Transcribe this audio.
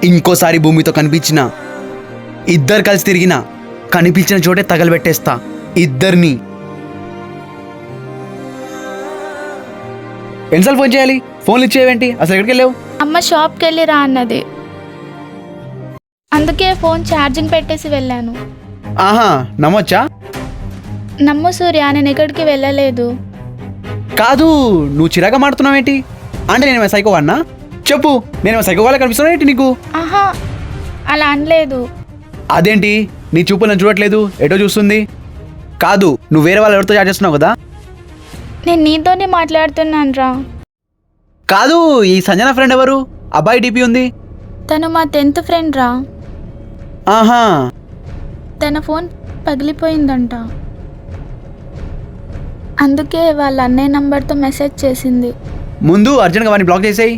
ఇంకోసారి భూమితో కనిపించిన ఇద్దరు కలిసి తిరిగినా కనిపించిన చోటే తగలబెట్టేస్తా ఇద్దరిని. ఎన్నిసార్లు ఫోన్ చేయాలి? ఫోన్లు ఇచ్చేవేంటి? అసలు ఎక్కడికి వెళ్ళావు? అమ్మ షాప్కి వెళ్ళి రా అన్నది, అందుకే ఫోన్ ఛార్జింగ్ పెట్టేసి వెళ్ళాను. ఆహా, నమ్మొచ్చా? నమ్ము సూర్య, నేను ఎక్కడికి వెళ్ళలేదు. కాదు, నువ్వు చిరాగా మాడుతున్నావేంటి? అంటే నేను సైకో అన్నా? చెప్పు, నేను సైకో వాళ్ళ కనిపిస్తున్నా ఏంటి నీకు? ఆహా, అలా అనలేదు. అదేంటి నీ చూపు నన్ను చూడట్లేదు, ఎటో చూస్తుంది? కాదు, నువ్వు వేరే వాళ్ళు ఎవరితో చాట్ చేస్తున్నావు కదా? నేను నీతోనే మాట్లాడుతున్నాను రా. కాదు, ఈ సంజన ఫ్రెండ్ ఎవరు? అబ్బాయి డీపీ ఉంది. తను మా 10th ఫ్రెండ్ రా. ఆహా, తన ఫోన్ పగిలిపోయిందంట, అందుకే వాళ్ళ అన్నయ్య నంబర్తో మెసేజ్ చేసింది. ముందు అర్జెంట్గా వాడిని బ్లాక్ చేసేయి.